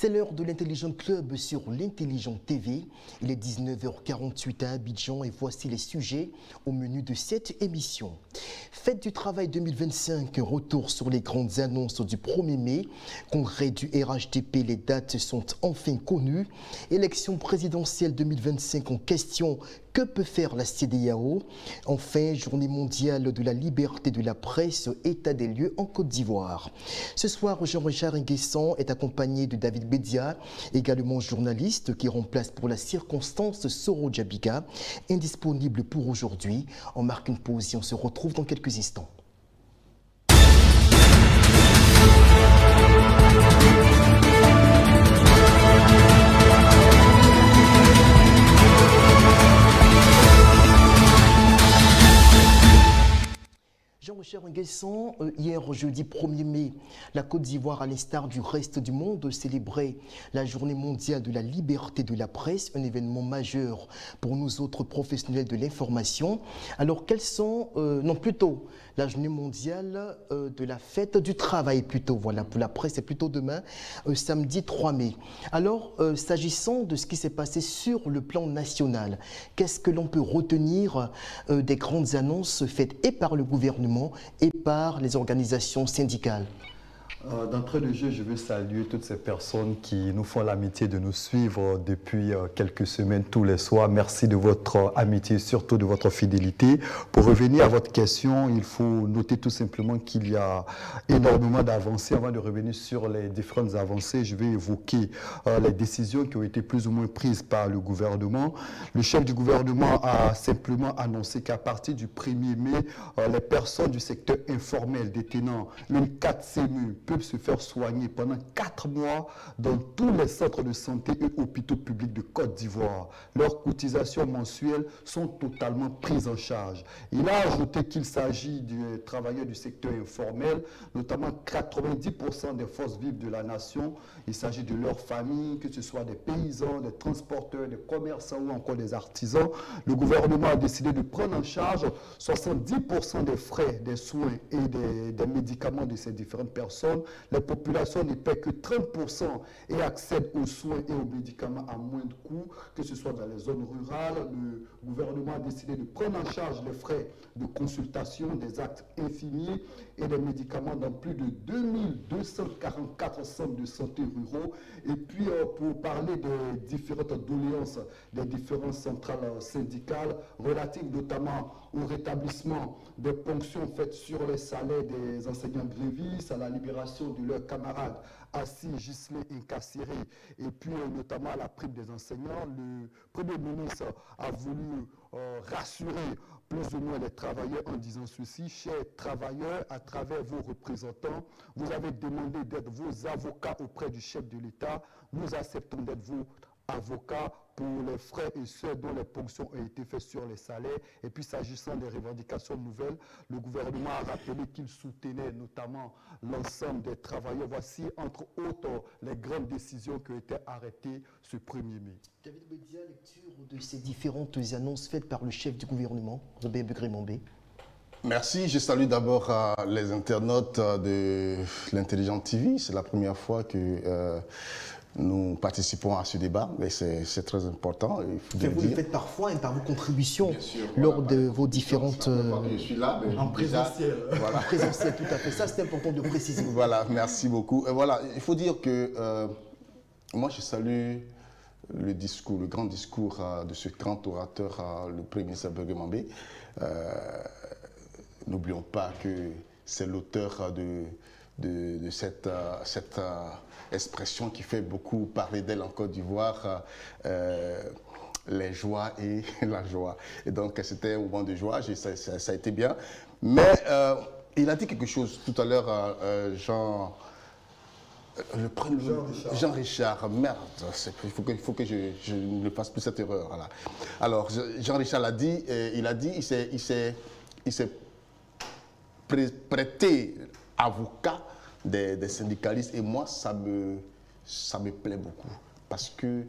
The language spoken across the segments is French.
C'est l'heure de l'Intelligent Club sur l'Intelligent TV. Il est 19h48 à Abidjan et voici les sujets au menu de cette émission. Fête du travail 2025, retour sur les grandes annonces du 1er mai. Congrès du RHDP, les dates sont enfin connues. Élection présidentielle 2025 en question. Que peut faire la CEDEAO? Enfin, journée mondiale de la liberté de la presse, état des lieux en Côte d'Ivoire. Ce soir, Jean-Richard Nguessan est accompagné de David Bédia, également journaliste qui remplace pour la circonstance Soro Djabiga, indisponible pour aujourd'hui. On marque une pause et on se retrouve dans quelques instants. Jean-Richard Nguessan, hier jeudi 1er mai, la Côte d'Ivoire, à l'instar du reste du monde, célébrait la journée mondiale de la liberté de la presse, un événement majeur pour nous autres professionnels de l'information. Alors quels sont, la journée mondiale de la fête du travail plutôt, voilà, pour la presse c'est plutôt demain, samedi 3 mai. Alors s'agissant de ce qui s'est passé sur le plan national, qu'est-ce que l'on peut retenir des grandes annonces faites et par le gouvernement et par les organisations syndicales? D'entrée de jeu, je veux saluer toutes ces personnes qui nous font l'amitié de nous suivre depuis quelques semaines tous les soirs. Merci de votre amitié, surtout de votre fidélité. Pour revenir à votre question, il faut noter tout simplement qu'il y a énormément d'avancées. Avant de revenir sur les différentes avancées, je vais évoquer les décisions qui ont été plus ou moins prises par le gouvernement. Le chef du gouvernement a simplement annoncé qu'à partir du 1er mai, les personnes du secteur informel détenant une 4 CMU peuvent se faire soigner pendant 4 mois dans tous les centres de santé et hôpitaux publics de Côte d'Ivoire. Leurs cotisations mensuelles sont totalement prises en charge. Il a ajouté qu'il s'agit des travailleurs du secteur informel, notamment 90% des forces vives de la nation. Il s'agit de leurs familles, que ce soit des paysans, des transporteurs, des commerçants ou encore des artisans. Le gouvernement a décidé de prendre en charge 70% des frais, des soins et des médicaments de ces différentes personnes. La population ne paie que 30% et accède aux soins et aux médicaments à moindre coût, que ce soit dans les zones rurales. Le gouvernement a décidé de prendre en charge les frais de consultation, des actes infirmiers et des médicaments dans plus de 2244 centres de santé ruraux. Et puis, pour parler des différentes doléances des différentes centrales syndicales, relatives notamment au rétablissement des ponctions faites sur les salaires des enseignants grévistes, à la libération de leurs camarades Assis, Gisley, incarcérés, et puis notamment à la prime des enseignants, le Premier ministre a voulu rassurer plus ou moins les travailleurs en disant ceci: chers travailleurs, à travers vos représentants, vous avez demandé d'être vos avocats auprès du chef de l'État. Nous acceptons d'être vos avocats pour les frais et ceux dont les ponctions ont été faites sur les salaires. Et puis s'agissant des revendications nouvelles, le gouvernement a rappelé qu'il soutenait notamment l'ensemble des travailleurs. Voici entre autres les grandes décisions qui ont été arrêtées ce 1er mai. David Bédia, lecture de ces différentes annonces faites par le chef du gouvernement, Robert Begré-Mambé. Merci. Je salue d'abord les internautes de l'Intelligent TV. C'est la première fois que nous participons à ce débat, mais c'est très important. Vous le faites parfois par vos contributions sûr, lors voilà, de vos différentes... Je suis là, mais en présentiel. Voilà. En présentiel, tout à fait. Ça, c'est important de préciser. Voilà, merci beaucoup. Voilà, il faut dire que moi, je salue le discours, le grand discours de ce grand orateur, le Premier ministre Begré-Mambé. N'oublions pas que c'est l'auteur de cette expression qui fait beaucoup parler d'elle en Côte d'Ivoire, les joies et la joie. Et donc c'était un moment de joie, ça a été bien. Mais il a dit quelque chose tout à l'heure, Jean-Richard, merde, il faut que je ne fasse plus cette erreur. Voilà. Alors Jean-Richard l'a dit, il s'est prêté avocat des syndicalistes, et moi ça me plaît beaucoup parce que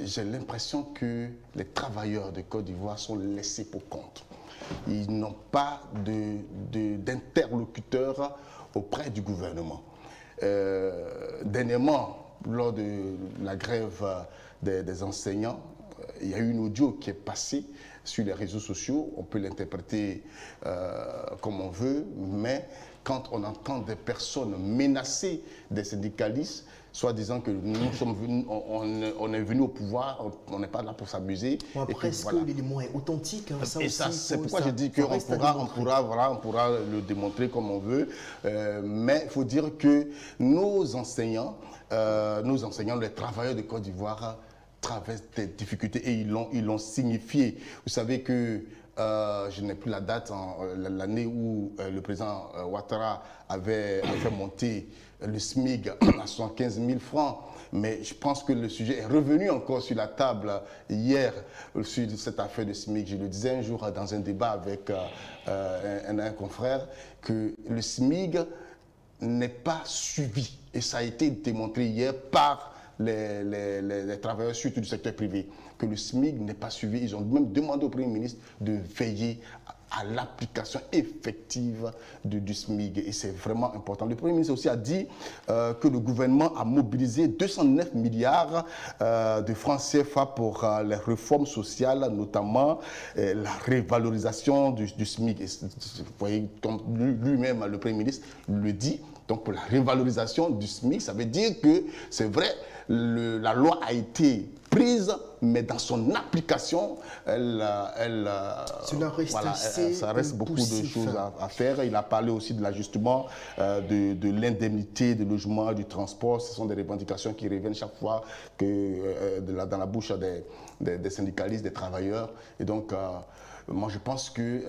j'ai l'impression que les travailleurs de Côte d'Ivoire sont laissés pour compte. Ils n'ont pas d'interlocuteur auprès du gouvernement. Dernièrement, lors de la grève des enseignants, il y a eu une audio qui est passée sur les réseaux sociaux. On peut l'interpréter comme on veut, mais quand on entend des personnes menacer des syndicalistes, soit disant que nous sommes venus, on est venu au pouvoir, on n'est pas là pour s'amuser. Après, est-ce que l'élément est authentique, hein, ça et aussi, c'est pourquoi je dis qu'on pourra le démontrer comme on veut. Mais il faut dire que nos enseignants, les travailleurs de Côte d'Ivoire, traversent des difficultés et ils l'ont signifié. Vous savez que je n'ai plus la date, l'année où le président Ouattara avait fait monter le SMIC à 75 000 francs. Mais je pense que le sujet est revenu encore sur la table hier, sur cette affaire de SMIC. Je le disais un jour dans un débat avec un confrère, que le SMIC n'est pas suivi. Et ça a été démontré hier par les travailleurs, surtout du secteur privé, que le SMIC n'est pas suivi. Ils ont même demandé au Premier ministre de veiller à l'application effective du SMIC. Et c'est vraiment important. Le Premier ministre aussi a dit que le gouvernement a mobilisé 209 milliards de francs CFA pour les réformes sociales, notamment la révalorisation du SMIC. Et vous voyez, comme lui-même, le Premier ministre, le dit. Donc pour la révalorisation du SMIC, ça veut dire que c'est vrai, la loi a été prise, mais dans son application, ça reste beaucoup de choses à faire. Il a parlé aussi de l'ajustement de l'indemnité, de logement, du transport. Ce sont des revendications qui reviennent chaque fois dans la bouche des syndicalistes, des travailleurs. Et donc, moi, je pense que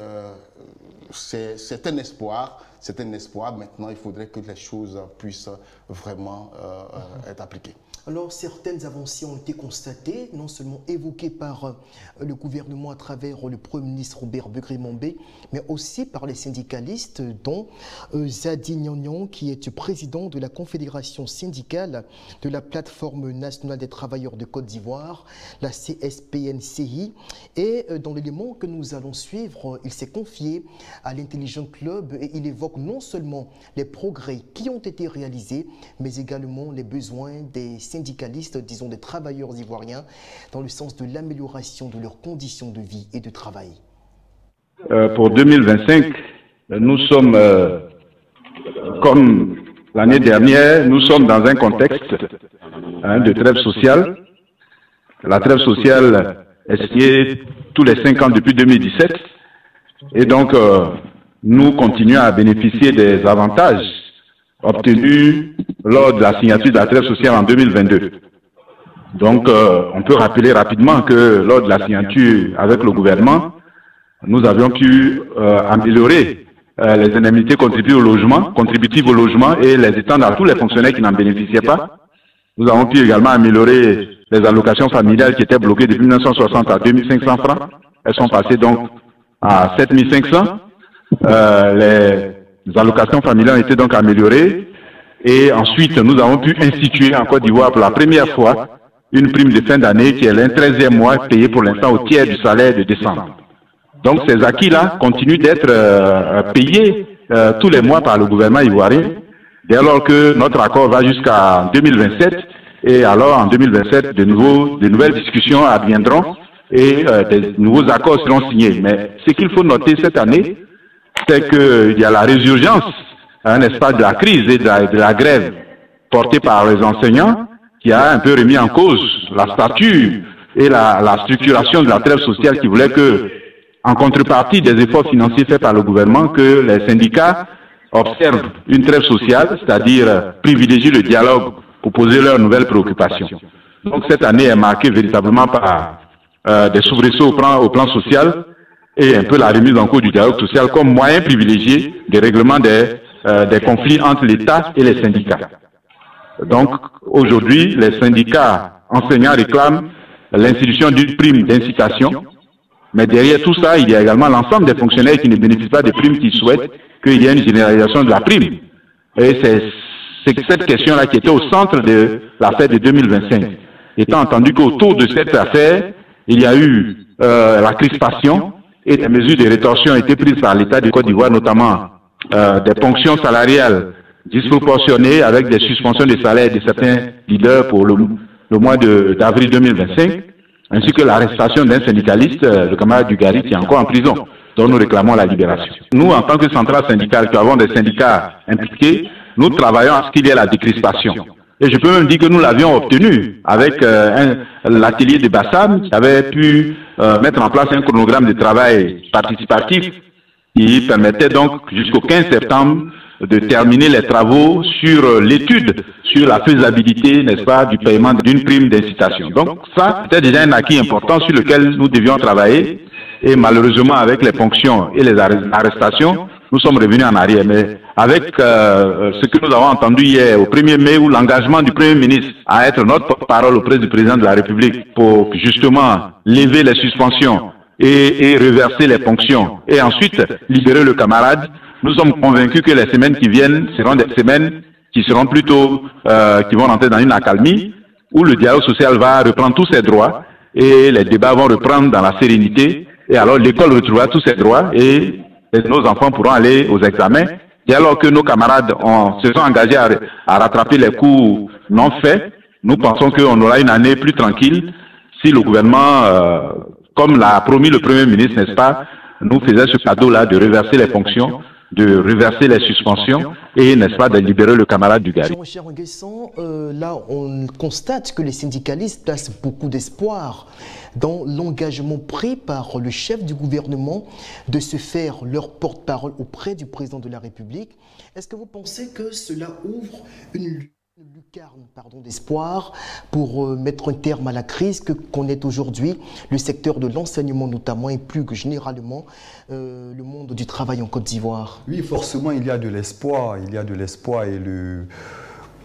c'est un espoir. C'est un espoir. Maintenant, il faudrait que les choses puissent vraiment être appliquées. Alors, certaines avancées ont été constatées, non seulement évoquées par le gouvernement à travers le Premier ministre Robert Begré-Mambé, mais aussi par les syndicalistes, dont Zadi Nyonyon, qui est président de la Confédération syndicale de la Plateforme nationale des travailleurs de Côte d'Ivoire, la CSPNCI. Et dans l'élément que nous allons suivre, il s'est confié à l'Intelligent Club et il évoque non seulement les progrès qui ont été réalisés, mais également les besoins des syndicalistes, disons des travailleurs ivoiriens, dans le sens de l'amélioration de leurs conditions de vie et de travail. Pour 2025, nous sommes, comme l'année dernière, nous sommes dans un contexte de trêve sociale. La trêve sociale est signée tous les 5 ans depuis 2017. Et donc, nous continuons à bénéficier des avantages obtenus lors de la signature de la trêve sociale en 2022. Donc, on peut rappeler rapidement que lors de la signature avec le gouvernement, nous avions pu améliorer les indemnités contributives au logement et les étendre à tous les fonctionnaires qui n'en bénéficiaient pas. Nous avons pu également améliorer les allocations familiales qui étaient bloquées depuis 1960 à 2500 francs. Elles sont passées donc à 7500. Les allocations familiales ont été donc améliorées. Et ensuite, nous avons pu instituer en Côte d'Ivoire pour la première fois une prime de fin d'année qui est le 13e mois payé pour l'instant au tiers du salaire de décembre. Donc ces acquis-là continuent d'être payés tous les mois par le gouvernement ivoirien, dès lors que notre accord va jusqu'à 2027. Et alors en 2027, de nouvelles discussions adviendront et des nouveaux accords seront signés. Mais ce qu'il faut noter cette année, c'est qu'il y a la résurgence, n'est-ce pas, de la crise et de la grève portée par les enseignants qui a un peu remis en cause la stature et la structuration de la trêve sociale qui voulait que, en contrepartie des efforts financiers faits par le gouvernement, que les syndicats observent une trêve sociale, c'est-à-dire privilégient le dialogue pour poser leurs nouvelles préoccupations. Donc cette année est marquée véritablement par des soubresauts au plan social et un peu la remise en cause du dialogue social comme moyen privilégié de règlement des conflits entre l'État et les syndicats. Donc aujourd'hui, les syndicats enseignants réclament l'institution d'une prime d'incitation, mais derrière tout ça, il y a également l'ensemble des fonctionnaires qui ne bénéficient pas des primes qui souhaitent qu'il y ait une généralisation de la prime. Et c'est cette question-là qui était au centre de l'affaire de 2025. Étant entendu qu'autour de cette affaire, il y a eu la crispation et des mesures de rétorsion ont été prises par l'État de Côte d'Ivoire, notamment des ponctions salariales disproportionnée avec des suspensions de salaire de certains leaders pour le mois d'avril 2025, ainsi que l'arrestation d'un syndicaliste, le camarade Dugarry, qui est encore en prison, dont nous réclamons la libération. Nous, en tant que centrale syndicale, qui avons des syndicats impliqués, nous travaillons à ce qu'il y ait la décrispation. Et je peux même dire que nous l'avions obtenu avec l'atelier de Bassam, qui avait pu mettre en place un chronogramme de travail participatif qui permettait donc jusqu'au 15 septembre de terminer les travaux sur l'étude sur la faisabilité, n'est-ce pas, du paiement d'une prime d'incitation. Donc ça, c'était déjà un acquis important sur lequel nous devions travailler. Et malheureusement, avec les ponctions et les arrestations, nous sommes revenus en arrière. Mais avec ce que nous avons entendu hier au 1er mai, où l'engagement du Premier ministre à être notre porte-parole auprès du Président de la République pour justement lever les suspensions et reverser les ponctions et ensuite libérer le camarade, nous sommes convaincus que les semaines qui viennent seront des semaines qui seront plutôt, qui vont rentrer dans une accalmie, où le dialogue social va reprendre tous ses droits et les débats vont reprendre dans la sérénité. Et alors l'école retrouvera tous ses droits et nos enfants pourront aller aux examens. Et alors que nos camarades se sont engagés à rattraper les cours non faits, nous pensons qu'on aura une année plus tranquille si le gouvernement, comme l'a promis le Premier ministre, n'est-ce pas, nous faisait ce cadeau-là de reverser les fonctions, de reverser les suspensions et, n'est-ce pas, de libérer le camarade Dugarry. Mon cher Nguessan, là, on constate que les syndicalistes placent beaucoup d'espoir dans l'engagement pris par le chef du gouvernement de se faire leur porte-parole auprès du président de la République. Est-ce que vous pensez que cela ouvre une lucarne d'espoir pour mettre un terme à la crise que connaît aujourd'hui le secteur de l'enseignement notamment et plus généralement le monde du travail en Côte d'Ivoire? Oui, forcément, il y a de l'espoir. Il y a de l'espoir et le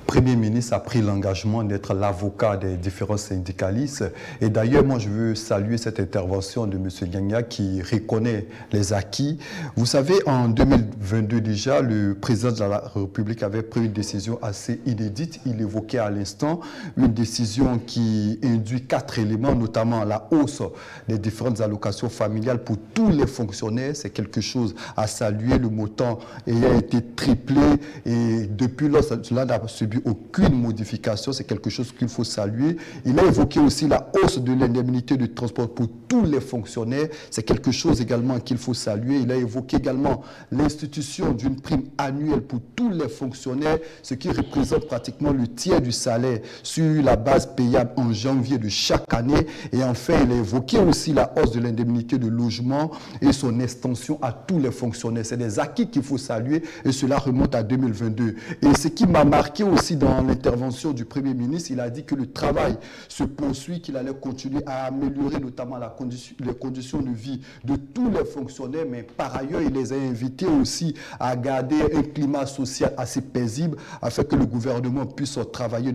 Premier ministre a pris l'engagement d'être l'avocat des différents syndicalistes. Et d'ailleurs, moi, je veux saluer cette intervention de M. Gagna qui reconnaît les acquis. Vous savez, en 2022 déjà, le président de la République avait pris une décision assez inédite. Il évoquait à l'instant une décision qui induit 4 éléments, notamment la hausse des différentes allocations familiales pour tous les fonctionnaires. C'est quelque chose à saluer. Le montant ayant été triplé et depuis lors, cela n'a subi aucune modification, c'est quelque chose qu'il faut saluer. Il a évoqué aussi la hausse de l'indemnité de transport pour tous les fonctionnaires, c'est quelque chose également qu'il faut saluer. Il a évoqué également l'institution d'une prime annuelle pour tous les fonctionnaires, ce qui représente pratiquement le tiers du salaire sur la base payable en janvier de chaque année. Et enfin, il a évoqué aussi la hausse de l'indemnité de logement et son extension à tous les fonctionnaires. C'est des acquis qu'il faut saluer et cela remonte à 2022. Et ce qui m'a marqué aussi dans l'intervention du Premier ministre, il a dit que le travail se poursuit, qu'il allait continuer à améliorer notamment les conditions de vie de tous les fonctionnaires, mais par ailleurs, il les a invités aussi à garder un climat social assez paisible afin que le gouvernement puisse travailler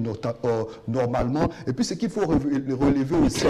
normalement. Et puis, ce qu'il faut relever aussi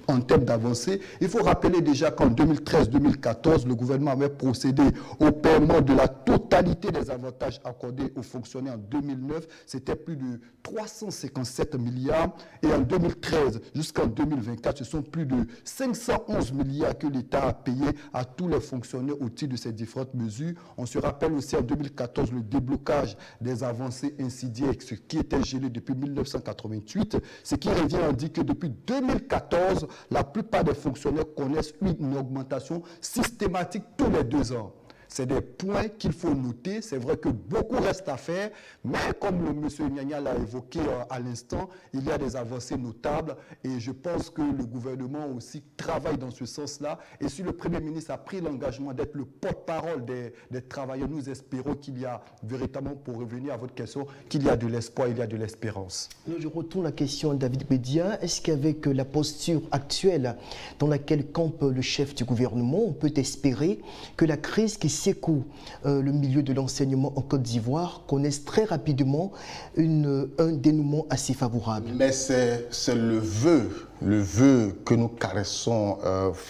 en termes d'avancée, il faut rappeler déjà qu'en 2013-2014, le gouvernement avait procédé au paiement de la totalité des avantages accordés aux fonctionnaires en 2009. C'était plus de 357 milliards. Et en 2013 jusqu'en 2024, ce sont plus de 511 milliards que l'État a payé à tous les fonctionnaires au titre de ces différentes mesures. On se rappelle aussi en 2014 le déblocage des avancées insidiées, ce qui était gelé depuis 1988. Ce qui revient à dire que depuis 2014, la plupart des fonctionnaires connaissent une augmentation systématique tous les 2 ans. C'est des points qu'il faut noter. C'est vrai que beaucoup reste à faire, mais comme le monsieur Nyanya l'a évoqué à l'instant, il y a des avancées notables et je pense que le gouvernement aussi travaille dans ce sens-là. Et si le Premier ministre a pris l'engagement d'être le porte-parole des travailleurs, nous espérons qu'il y a véritablement, pour revenir à votre question, qu'il y a de l'espoir, il y a de l'espérance. Je retourne la question à David Bédia. Est-ce qu'avec la posture actuelle dans laquelle campe le chef du gouvernement, on peut espérer que la crise qui secoue le milieu de l'enseignement en Côte d'Ivoire connaissent très rapidement un dénouement assez favorable? Mais c'est le vœu que nous caressons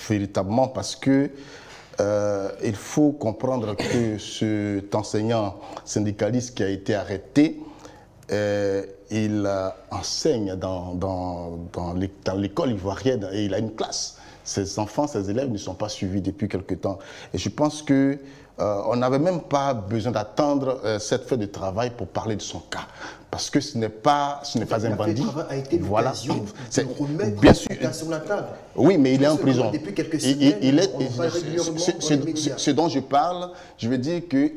véritablement parce que il faut comprendre que cet enseignant syndicaliste qui a été arrêté, il enseigne dans l'école ivoirienne et il a une classe. Ses enfants, ses élèves ne sont pas suivis depuis quelque temps. Et je pense que on n'avait même pas besoin d'attendre cette fête de travail pour parler de son cas. Parce que ce n'est pas un bandit. A été voilà. C'est remettre bien sûr sur la table. Oui, mais il est en prison. Depuis quelques semaines, ce dont je parle, je veux dire que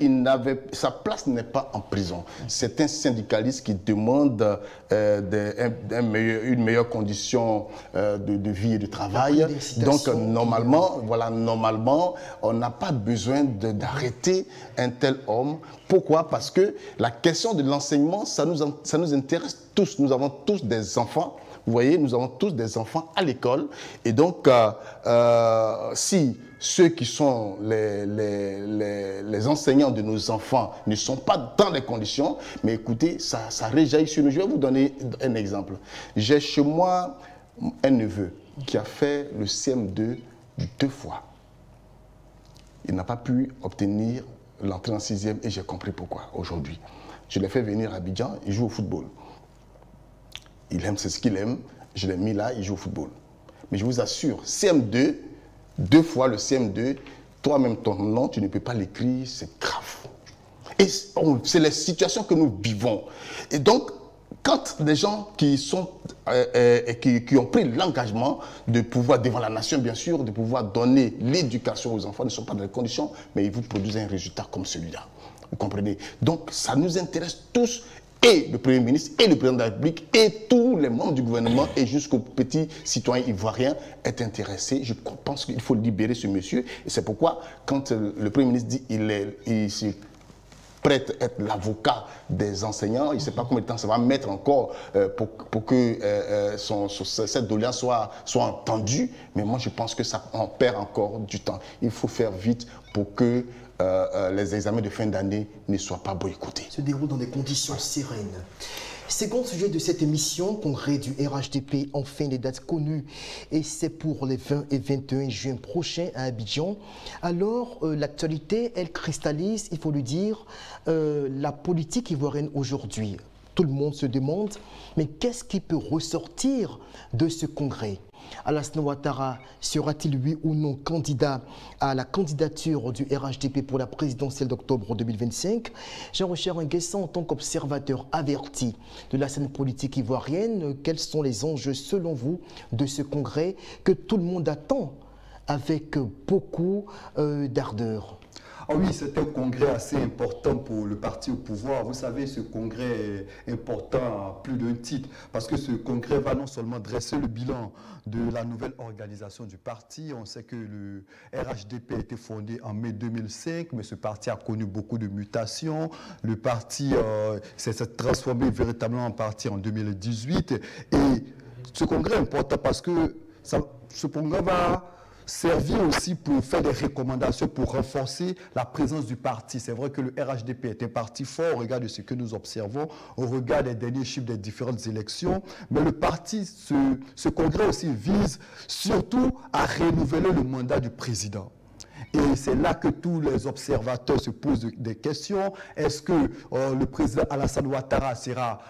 sa place n'est pas en prison. C'est un syndicaliste qui demande une meilleure condition de vie et de travail. Donc, normalement, on n'a pas besoin d'arrêter un tel homme. Pourquoi? Parce que la question de l'enseignement, ça nous intéresse tous. Nous avons tous des enfants. Vous voyez, nous avons tous des enfants à l'école. Et donc, si ceux qui sont les enseignants de nos enfants ne sont pas dans les conditions, mais écoutez, ça réjaillit sur nous. Je vais vous donner un exemple. J'ai chez moi un neveu qui a fait le CM2 2 fois. Il n'a pas pu obtenir l'entrée en 6e et j'ai compris pourquoi aujourd'hui. Je l'ai fait venir à Abidjan, il joue au football. Il aime, c'est ce qu'il aime, je l'ai mis là, il joue au football. Mais je vous assure, CM2, 2 fois le CM2, toi-même ton nom, tu ne peux pas l'écrire, c'est grave. Et c'est les situations que nous vivons. Et donc, quand des gens qui ont pris l'engagement de pouvoir, devant la nation bien sûr, de pouvoir donner l'éducation aux enfants, ne sont pas dans les conditions, mais ils vous produisent un résultat comme celui-là. Vous comprenez? Donc, ça nous intéresse tous, et le Premier ministre, et le Président de la République, et tous les membres du gouvernement, et jusqu'aux petits citoyens ivoiriens, est intéressé. Je pense qu'il faut libérer ce monsieur. Et c'est pourquoi, quand le Premier ministre dit qu'il s'est prête à être l'avocat des enseignants, il ne sait pas combien de temps ça va mettre encore pour que cette doléance soit entendue, mais moi je pense que ça en perd encore du temps. Il faut faire vite pour que les examens de fin d'année ne soient pas boycottés. Se déroule dans des conditions sereines. Second sujet de cette émission, congrès du RHDP, enfin les dates connues, et c'est pour les 20 et 21 juin prochains à Abidjan. Alors, l'actualité, elle cristallise, il faut le dire, la politique ivoirienne aujourd'hui. Tout le monde se demande, mais qu'est-ce qui peut ressortir de ce congrès? Alassane Ouattara sera-t-il oui ou non candidat à la candidature du RHDP pour la présidentielle d'octobre 2025? Jean-Richard Nguessan, en tant qu'observateur averti de la scène politique ivoirienne, quels sont les enjeux selon vous de ce congrès que tout le monde attend avec beaucoup d'ardeur? Ah oui, c'est un congrès assez important pour le parti au pouvoir. Vous savez, ce congrès est important à plus d'un titre, parce que ce congrès va non seulement dresser le bilan de la nouvelle organisation du parti. On sait que le RHDP a été fondé en mai 2005, mais ce parti a connu beaucoup de mutations. Le parti s'est transformé véritablement en parti en 2018. Et ce congrès est important parce que ce congrès va servir aussi pour faire des recommandations pour renforcer la présence du parti. C'est vrai que le RHDP est un parti fort au regard de ce que nous observons, au regard des derniers chiffres des différentes élections, mais le parti, ce congrès aussi vise surtout à renouveler le mandat du président. Et c'est là que tous les observateurs se posent des questions. Est-ce que le président Alassane Ouattara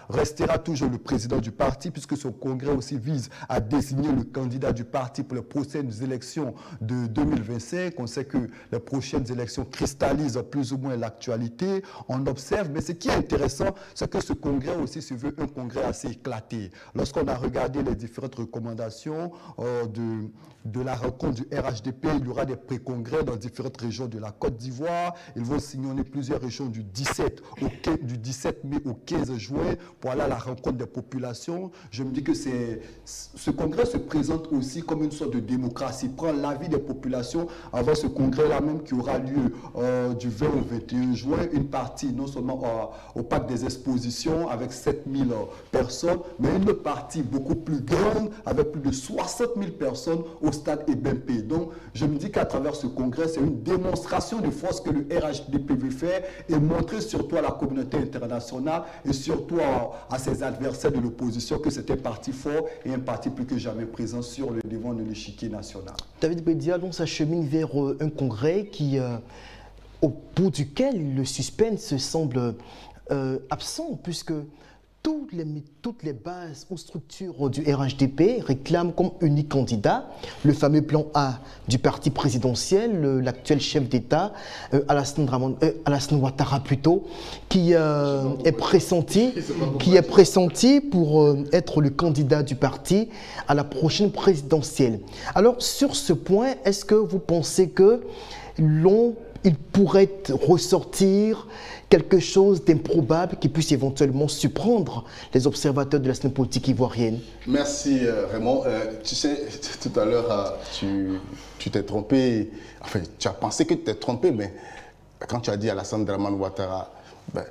restera toujours le président du parti, puisque son congrès aussi vise à désigner le candidat du parti pour les prochaines élections de 2025. On sait que les prochaines élections cristallisent plus ou moins l'actualité. On observe, mais ce qui est intéressant, c'est que ce congrès aussi se veut un congrès assez éclaté. Lorsqu'on a regardé les différentes recommandations de la rencontre du RHDP, il y aura des pré-congrès dans différentes régions de la Côte d'Ivoire. Ils vont sillonner plusieurs régions du 17 mai au 15 juin pour aller à la rencontre des populations. Je me dis que ce congrès se présente aussi comme une sorte de démocratie. Prendre l'avis des populations avant ce congrès-là même qui aura lieu du 20 au 21 juin. Une partie non seulement au parc des expositions avec 7000 personnes, mais une autre partie beaucoup plus grande avec plus de 60 000 personnes au stade Ebempe. Donc je me dis qu'à travers ce congrès, c'est une démonstration de force que le RHDP veut faire et montrer surtout à la communauté internationale et surtout à ses adversaires de l'opposition que c'est un parti fort et un parti plus que jamais présent sur le devant de l'échiquier national. David Bédia, on s'achemine vers un congrès au bout duquel le suspense semble absent, puisque toutes les bases ou structures du RHDP réclament comme unique candidat le fameux plan A du parti présidentiel, l'actuel chef d'État, Alassane Ouattara plutôt, qui est pressenti pour être le candidat du parti à la prochaine présidentielle. Alors sur ce point, est-ce que vous pensez que il pourrait ressortir quelque chose d'improbable qui puisse éventuellement surprendre les observateurs de la scène politique ivoirienne? Merci Raymond. Tu sais, tout à l'heure, tu t'es trompé, enfin, tu as pensé que tu t'es trompé, mais quand tu as dit Alassane Dramane Ouattara, ben,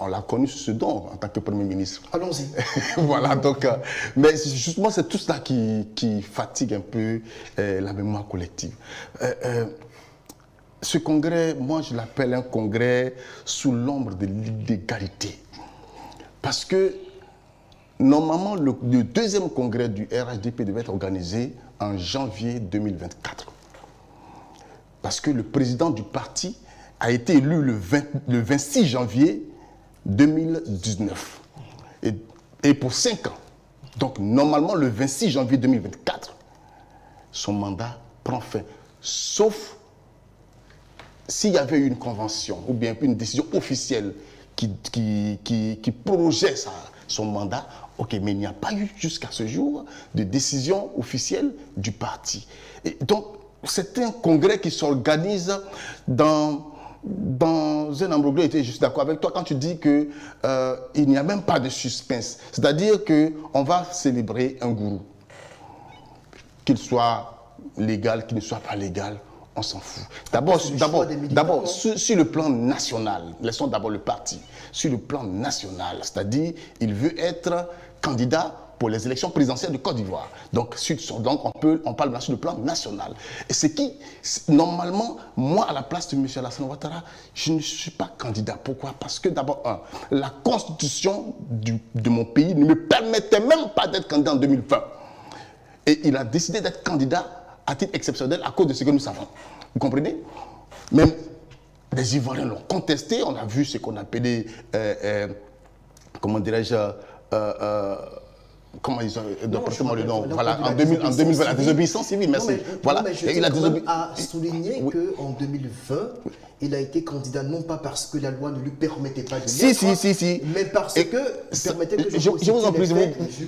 on l'a connu sous ce don en tant que Premier ministre. Allons-y. Voilà, donc, mais justement, c'est tout cela qui fatigue un peu la mémoire collective. Ce congrès, moi je l'appelle un congrès sous l'ombre de l'illégalité. Parce que normalement, le deuxième congrès du RHDP devait être organisé en janvier 2024. Parce que le président du parti a été élu le 26 janvier 2019. Et pour 5 ans. Donc normalement, le 26 janvier 2024, son mandat prend fin. Sauf s'il y avait eu une convention ou bien une décision officielle qui prorogeait son mandat, ok, mais il n'y a pas eu jusqu'à ce jour de décision officielle du parti. Et donc, c'est un congrès qui s'organise dans un imbroglio. Je suis d'accord avec toi quand tu dis qu'il n'y a même pas de suspense. C'est-à-dire qu'on va célébrer un gourou, qu'il soit légal, qu'il ne soit pas légal. On s'en fout. D'abord, sur le plan national, laissons d'abord le parti. Sur le plan national, c'est-à-dire, il veut être candidat pour les élections présidentielles de Côte d'Ivoire. Donc, on parle sur le plan national. Et c'est qui, normalement, moi, à la place de M. Alassane Ouattara, je ne suis pas candidat. Pourquoi? Parce que d'abord, la constitution de mon pays ne me permettait même pas d'être candidat en 2020. Et il a décidé d'être candidat à titre exceptionnel à cause de ce que nous savons. Vous comprenez? Même les Ivoiriens l'ont contesté. On a vu ce qu'on appelait, comment dirais-je, comment ils ont le nom. Voilà, en 2020, la désobéissance civile, merci. Voilà, il a souligné qu'en 2020, il a été candidat non pas parce que la loi ne lui permettait pas de l'être, mais parce que permettez que je vous en prie.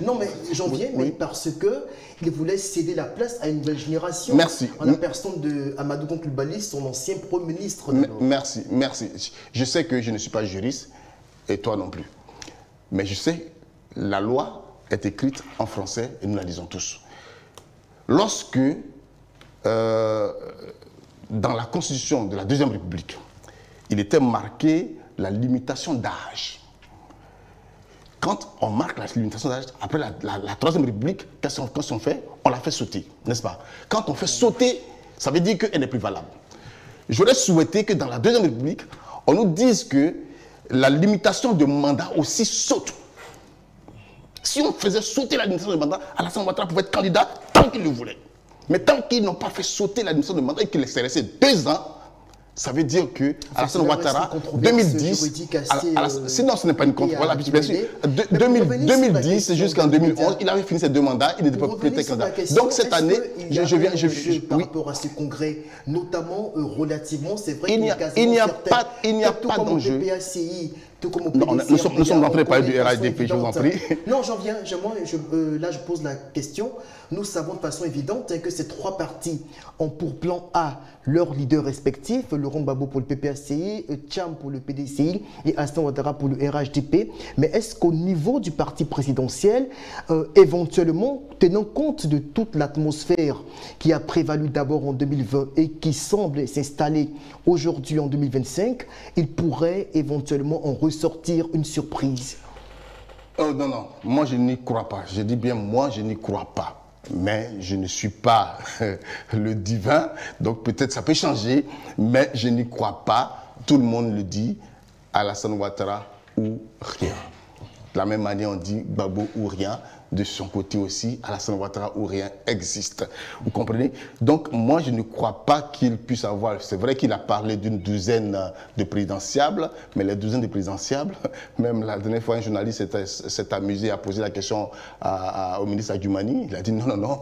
Non, mais j'en viens, mais parce que il voulait céder la place à une nouvelle génération. Merci. En la personne de Amadou Coulibaly, son ancien Premier ministre. Merci. Je sais que je ne suis pas juriste, et toi non plus. Mais je sais, la loi est écrite en français et nous la lisons tous. Lorsque, dans la constitution de la Deuxième République, il était marqué la limitation d'âge. Quand on marque la limitation d'âge, après la Troisième République, qu'est-ce qu'on fait? On la fait sauter, n'est-ce pas? Quand on fait sauter, ça veut dire qu'elle n'est plus valable. J'aurais souhaité que dans la Deuxième République, on nous dise que la limitation de mandat aussi saute. Si on faisait sauter la limitation de mandat, Alassane Ouattara pouvait être candidat tant qu'il le voulait. Mais tant qu'ils n'ont pas fait sauter la limitation de mandat et qu'il s'est resté 2 ans, ça veut dire que Alassane Ouattara, 2010, sinon ce n'est pas une controverse, bien sûr, 2010 jusqu'en 2011, il avait fini ses 2 mandats, il n'était pas plus candidat. Donc cette année, je viens... Par rapport à ce congrès, notamment relativement, c'est vrai qu'il n'y a pas d'enjeu. Nous sommes en train de parler du RHDP, je vous en prie. Non, j'en viens. Là, je pose la question. Nous savons de façon évidente que ces 3 partis ont pour plan A leurs leaders respectifs, Laurent Gbagbo pour le PPACI, Tcham pour le PDCI et Alassane Ouattara pour le RHDP. Mais est-ce qu'au niveau du parti présidentiel, éventuellement, tenant compte de toute l'atmosphère qui a prévalu d'abord en 2020 et qui semble s'installer aujourd'hui en 2025, il pourrait éventuellement en ressortir une surprise? Non, moi je n'y crois pas. Je dis bien moi je n'y crois pas. Mais je ne suis pas le divin, donc peut-être ça peut changer, mais je n'y crois pas. Tout le monde le dit, Alassane Ouattara ou rien. De la même manière on dit Gbagbo ou rien, de son côté aussi, Alassane Ouattara, où rien existe. Vous comprenez? Donc, moi, je ne crois pas qu'il puisse avoir... C'est vrai qu'il a parlé d'une douzaine de présidentiables, mais les douzaines de présidentiables, même la dernière fois, un journaliste s'est amusé à poser la question au ministre Adjoumani. Il a dit non, non, non,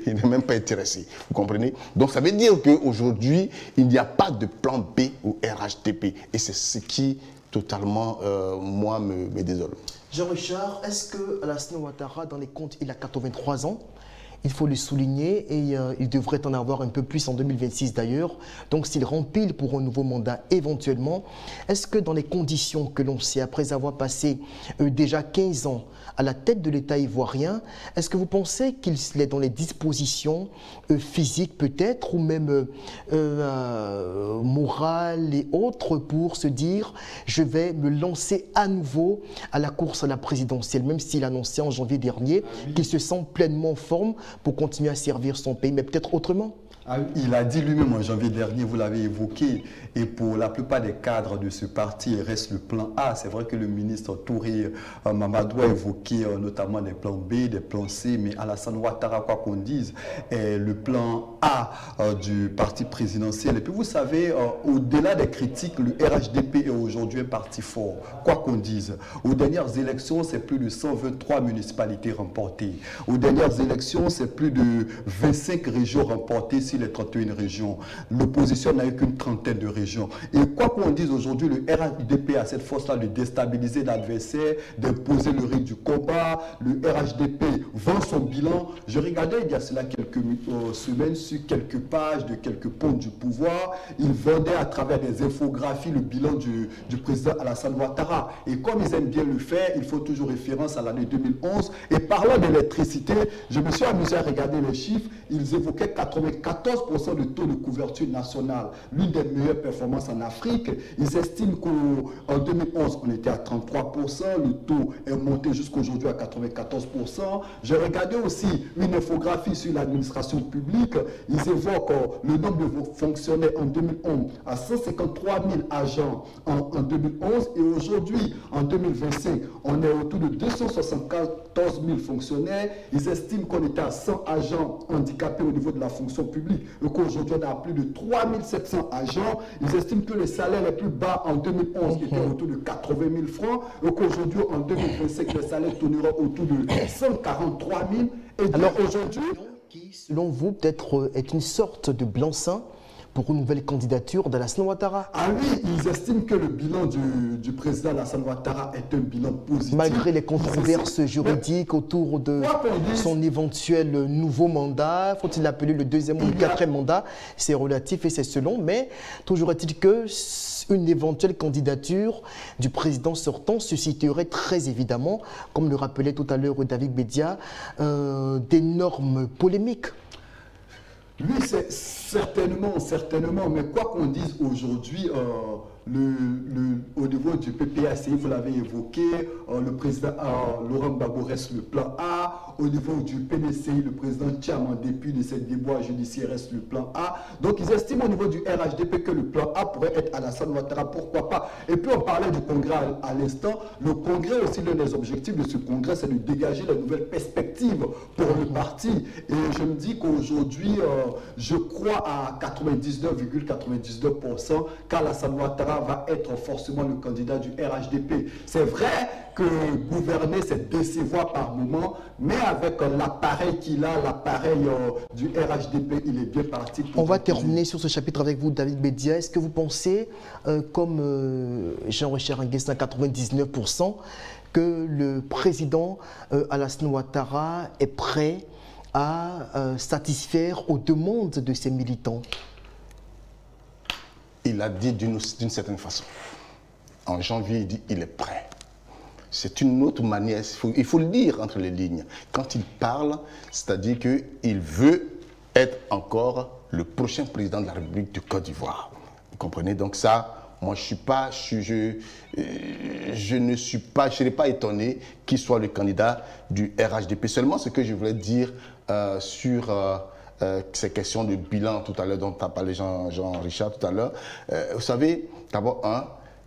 il n'est même pas intéressé. Vous comprenez? Donc, ça veut dire qu'aujourd'hui, il n'y a pas de plan B au RHDP. Et c'est ce qui, totalement, moi, me désole. Jean-Richard, est-ce que Alassane Ouattara, dans les comptes, il a 83 ans? Il faut le souligner et il devrait en avoir un peu plus en 2026 d'ailleurs. Donc s'il rempile pour un nouveau mandat éventuellement, est-ce que dans les conditions que l'on sait, après avoir passé déjà 15 ans à la tête de l'État ivoirien, est-ce que vous pensez qu'il est dans les dispositions physiques peut-être ou même morales et autres pour se dire je vais me lancer à nouveau à la course à la présidentielle, même s'il annonçait en janvier dernier qu'il se sent pleinement en forme pour continuer à servir son pays, mais peut-être autrement? Il a dit lui-même en janvier dernier, vous l'avez évoqué, et pour la plupart des cadres de ce parti, il reste le plan A. C'est vrai que le ministre Touré Mamadou a évoqué notamment des plans B, des plans C, mais Alassane Ouattara, quoi qu'on dise, est le plan A du parti présidentiel. Et puis vous savez, au-delà des critiques, le RHDP est aujourd'hui un parti fort, quoi qu'on dise. Aux dernières élections, c'est plus de 123 municipalités remportées. Aux dernières élections, c'est plus de 25 régions remportées sur les 31 régions. L'opposition n'a eu qu'une trentaine de régions. Et quoi qu'on dise aujourd'hui, le RHDP a cette force-là de déstabiliser l'adversaire, d'imposer le rythme du combat. Le RHDP vend son bilan. Je regardais il y a cela quelques semaines sur quelques pages de quelques ponts du pouvoir. Il vendait à travers des infographies le bilan du président Alassane Ouattara. Et comme ils aiment bien le faire, il faut toujours référence à l'année 2011. Et parlant d'électricité, je me suis amusé à regarder les chiffres. Ils évoquaient 14% de taux de couverture nationale, l'une des meilleures performances en Afrique. Ils estiment qu'en 2011, on était à 33%, le taux est monté jusqu'aujourd'hui à 94%. J'ai regardé aussi une infographie sur l'administration publique. Ils évoquent le nombre de fonctionnaires en 2011 à 153 000 agents en 2011 et aujourd'hui, en 2025, on est autour de 274 000 fonctionnaires. Ils estiment qu'on était à 100 agents handicapés au niveau de la fonction publique et qu'aujourd'hui on a plus de 3 700 agents. Ils estiment que les salaires les plus bas en 2011 étaient autour de 80 000 francs et qu'aujourd'hui en 2025 les salaires tourneront autour de 143 000. Et alors aujourd'hui, qui selon vous peut-être est une sorte de blanc-seing pour une nouvelle candidature d'Alassane Ouattara? Ah oui, ils estiment que le bilan du président Alassane Ouattara est un bilan positif. Malgré les controverses juridiques autour de son éventuel nouveau mandat, faut-il l'appeler le deuxième ou le quatrième mandat? C'est relatif et c'est selon, mais toujours est-il que une éventuelle candidature du président sortant susciterait très évidemment, comme le rappelait tout à l'heure David Bedia, d'énormes polémiques. Oui, c'est certainement, mais quoi qu'on dise aujourd'hui, au niveau du PPACI, vous l'avez évoqué, le président Laurent Gbagbo reste le plan A. Au niveau du PDCI, le président Tcham, en dépit de ses déboires judiciaires, reste le plan A. Donc ils estiment au niveau du RHDP que le plan A pourrait être Alassane Ouattara, pourquoi pas. Et puis on parlait du congrès à l'instant. Le congrès aussi, l'un des objectifs de ce congrès, c'est de dégager la nouvelle perspective pour le parti. Et je me dis qu'aujourd'hui, je crois à 99,99% qu'Alassane Ouattara va être forcément le candidat du RHDP. C'est vrai que gouverner, c'est décevoir par moment, mais avec l'appareil qu'il a, l'appareil du RHDP, il est bien parti. On va terminer sur ce chapitre avec vous, David Bedia. Est-ce que vous pensez, comme Jean-Richard Nguessan, 99%, que le président Alassane Ouattara est prêt à satisfaire aux demandes de ses militants? Il a dit d'une certaine façon. En janvier, il dit qu'il est prêt. C'est une autre manière, il faut le dire entre les lignes. Quand il parle, c'est-à-dire qu'il veut être encore le prochain président de la République du Côte d'Ivoire. Vous comprenez? Donc ça, moi je n'ai pas étonné qu'il soit le candidat du RHDP. Seulement ce que je voulais dire sur ces questions de bilan tout à l'heure dont tu as parlé Jean-Richard tout à l'heure. Vous savez, d'abord,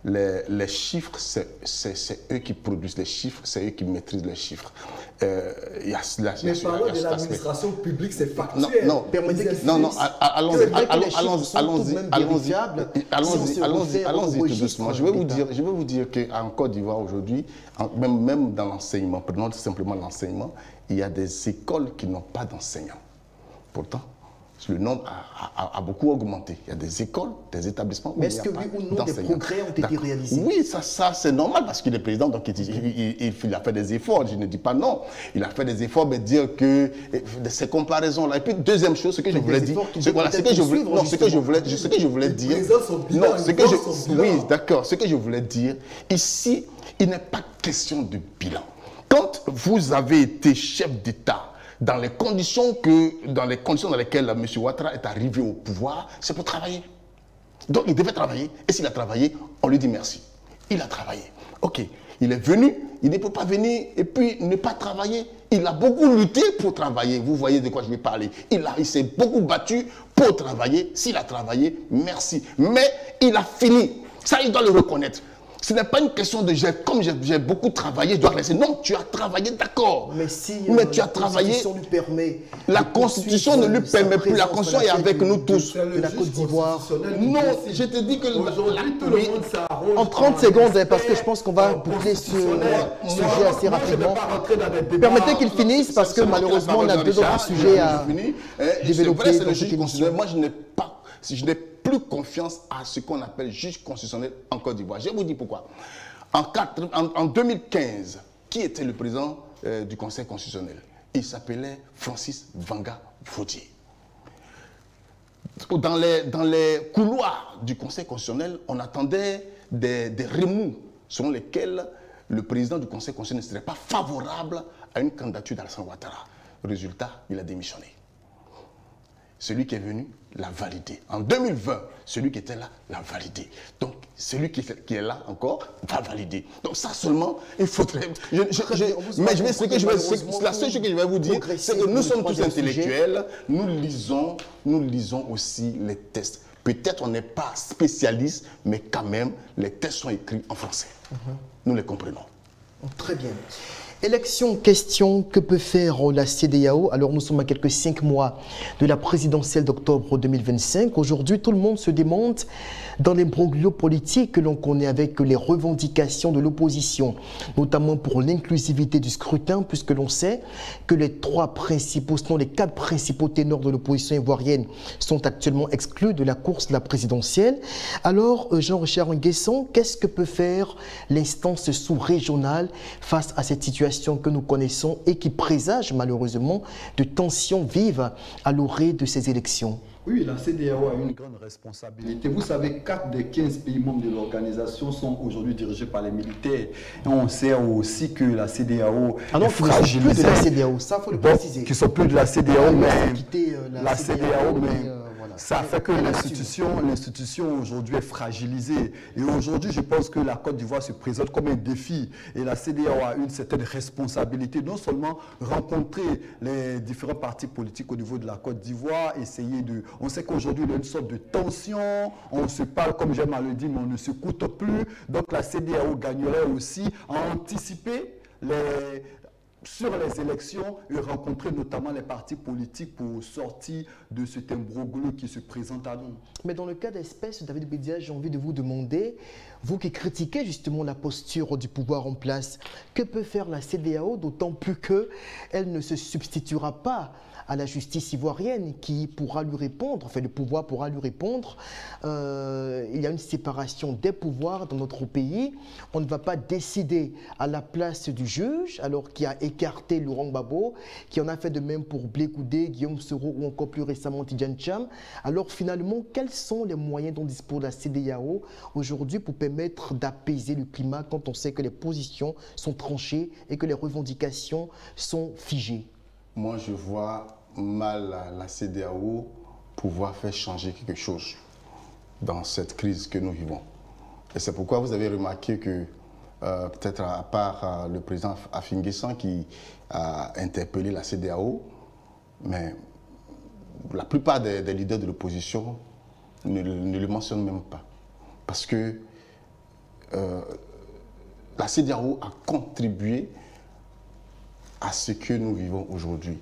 les chiffres, c'est eux qui produisent les chiffres, c'est eux qui maîtrisent les chiffres. Mais parlons de l'administration publique, c'est factuel. Non, allons-y tout doucement. Je vais vous dire qu'en Côte d'Ivoire aujourd'hui, même dans l'enseignement, prenons simplement l'enseignement, il y a des écoles qui n'ont pas d'enseignants. Pourtant, le nombre a beaucoup augmenté. Il y a des écoles, des établissements. Mais est-ce que oui ou non des progrès ont été réalisés? Oui, ça c'est normal parce qu'il est président, donc il a fait des efforts. Je ne dis pas non. Il a fait des efforts, mais dire que ces comparaisons-là. Et puis, deuxième chose, ce que je voulais dire. Voilà, ce que je voulais dire. Non, oui, d'accord. Ce que je voulais dire, ici, il n'est pas question de bilan. Quand vous avez été chef d'État, dans les conditions dans lesquelles M. Ouattara est arrivé au pouvoir, c'est pour travailler. Donc il devait travailler. Et s'il a travaillé, on lui dit merci. Il a travaillé. Ok, il est venu, il ne peut pas venir et puis ne pas travailler. Il a beaucoup lutté pour travailler. Vous voyez de quoi je vais parler. Il s'est beaucoup battu pour travailler. S'il a travaillé, merci. Mais il a fini. Ça, il doit le reconnaître. Ce n'est pas une question de comme j'ai beaucoup travaillé, je dois laisser. Non, tu as travaillé, d'accord. Mais si tu as travaillé, Constitution lui permet. La Constitution ne lui permet plus. La Constitution est avec nous tous. De la Côte d'Ivoire. Non, je te dis que aujourd'hui tout le monde s'arrose. En 30 secondes, parce que je pense qu'on va boucler ce sujet assez rapidement. Permettez qu'il finisse parce que malheureusement on a deux autres sujets à développer. C'est le juge constitutionnel. Moi, je n'ai plus confiance à ce qu'on appelle juge constitutionnel en Côte d'Ivoire. Je vous dis pourquoi. En 2015, qui était le président du Conseil constitutionnel? Il s'appelait Francis Vanga-Vaudier. Dans les couloirs du Conseil constitutionnel, on attendait des remous selon lesquels le président du Conseil constitutionnel ne serait pas favorable à une candidature d'Alassane Ouattara. Résultat, il a démissionné. Celui qui est venu l'a validé. En 2020, celui qui était là l'a validé. Donc, celui qui est là encore va valider. Donc, ça seulement, il faudrait... La seule chose que je vais vous dire, c'est que nous sommes tous intellectuels. Nous lisons aussi les tests. Peut-être on n'est pas spécialiste, mais quand même, les tests sont écrits en français. Nous les comprenons. Très bien. Élection, question, que peut faire la CEDEAO? Alors nous sommes à quelques 5 mois de la présidentielle d'octobre 2025. Aujourd'hui, tout le monde se demande, dans l'imbroglio politique que l'on connaît avec les revendications de l'opposition, notamment pour l'inclusivité du scrutin, puisque l'on sait que les 3 principaux, sinon les 4 principaux ténors de l'opposition ivoirienne sont actuellement exclus de la course de la présidentielle. Alors, Jean-Richard Nguesson, qu'est-ce que peut faire l'instance sous-régionale face à cette situation que nous connaissons et qui présage malheureusement de tensions vives à l'orée de ces élections? Oui, la CEDEAO a une grande responsabilité. Vous savez, 4 des 15 pays membres de l'organisation sont aujourd'hui dirigés par les militaires. Et on sait aussi que la CEDEAO est fragilisée. Plus de la CEDEAO, ça faut le préciser. Qui ne sont plus de la CEDEAO, mais la CEDEAO, ça fait que l'institution aujourd'hui est fragilisée. Et aujourd'hui, je pense que la Côte d'Ivoire se présente comme un défi. Et la CEDEAO a une certaine responsabilité, non seulement rencontrer les différents partis politiques au niveau de la Côte d'Ivoire, essayer de... On sait qu'aujourd'hui, il y a une sorte de tension, on se parle, comme j'aime à le dire, mais on ne se coûte plus. Donc la CEDEAO gagnerait aussi à anticiper sur les élections et rencontrer notamment les partis politiques pour sortir de cet imbroglio qui se présente à nous. Mais dans le cas d'espèce, David Bédia, j'ai envie de vous demander, vous qui critiquez justement la posture du pouvoir en place, que peut faire la CEDEAO, d'autant plus qu'elle ne se substituera pas à la justice ivoirienne qui pourra lui répondre, enfin le pouvoir pourra lui répondre. Il y a une séparation des pouvoirs dans notre pays. On ne va pas décider à la place du juge, alors qui a écarté Laurent Gbagbo, qui en a fait de même pour Blé Koudé, Guillaume Soro ou encore plus récemment Tidjane Cham. Alors finalement, quels sont les moyens dont dispose la CEDEAO aujourd'hui pour permettre d'apaiser le climat quand on sait que les positions sont tranchées et que les revendications sont figées? Moi, je vois mal la CEDEAO pouvoir faire changer quelque chose dans cette crise que nous vivons. Et c'est pourquoi vous avez remarqué que, peut-être à part le président Affi N'Guessan qui a interpellé la CEDEAO, mais la plupart des leaders de l'opposition ne le mentionnent même pas. Parce que la CEDEAO a contribué à ce que nous vivons aujourd'hui.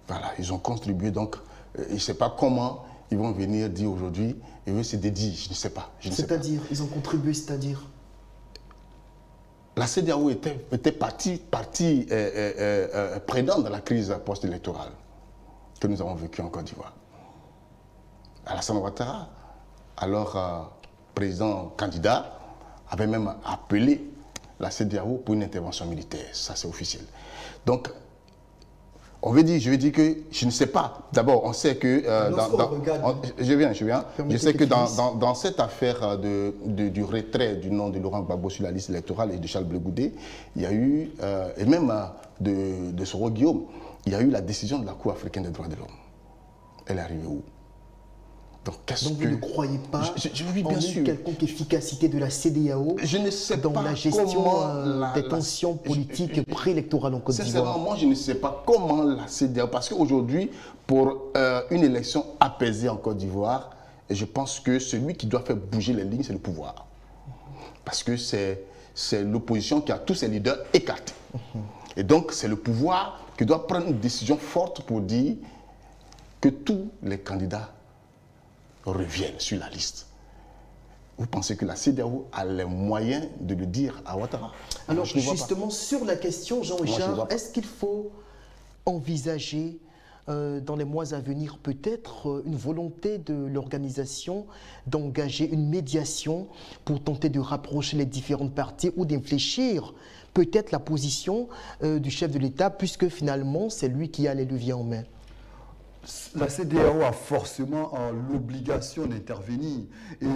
Voilà, ils ont contribué, donc je ne sais pas comment ils vont venir dire aujourd'hui, et eux c'est dédié, je ne sais pas. C'est-à-dire, ils ont contribué, c'est-à-dire? La CEDEAO était partie prenante dans la crise post-électorale que nous avons vécue en Côte d'Ivoire. Alassane Ouattara, alors président candidat, avait même appelé la CEDEAO pour une intervention militaire. Ça, c'est officiel. Donc, je veux dire que je ne sais pas. D'abord, on sait que... je viens. Je sais que dans cette affaire du retrait du nom de Laurent Gbagbo sur la liste électorale et de Charles Blé Goudé, il y a eu, et même de Soro Guillaume, il y a eu la décision de la Cour africaine des droits de l'homme. Elle est arrivée où? Donc vous ne croyez pas en une quelconque efficacité de la CEDEAO dans la gestion des tensions politiques préélectorales en Côte d'Ivoire? Sincèrement, moi je ne sais pas comment la CEDEAO, parce qu'aujourd'hui, pour une élection apaisée en Côte d'Ivoire, je pense que celui qui doit faire bouger les lignes, c'est le pouvoir. Parce que c'est l'opposition qui a tous ses leaders écartés. Et donc c'est le pouvoir qui doit prendre une décision forte pour dire que tous les candidats reviennent sur la liste. Vous pensez que la CEDEAO a les moyens de le dire à Ouattara? Alors justement, sur la question, Jean-Richard, est-ce qu'il faut envisager dans les mois à venir peut-être une volonté de l'organisation d'engager une médiation pour tenter de rapprocher les différentes parties ou d'infléchir peut-être la position du chef de l'État, puisque finalement c'est lui qui a les leviers en main? La CEDEAO a forcément l'obligation d'intervenir. Et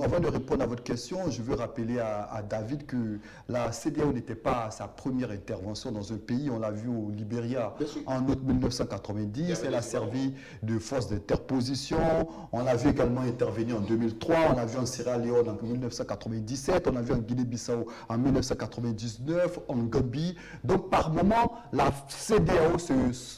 avant de répondre à votre question, je veux rappeler à David que la CEDEAO n'était pas à sa première intervention dans un pays. On l'a vu au Libéria en août 1990. Elle a servi de force d'interposition. On l'a vu également intervenir en 2003. On l'a vu en Sierra Leone en 1997. On l'a vu en Guinée-Bissau en 1999, en Gambie. Donc par moment, la CEDEAO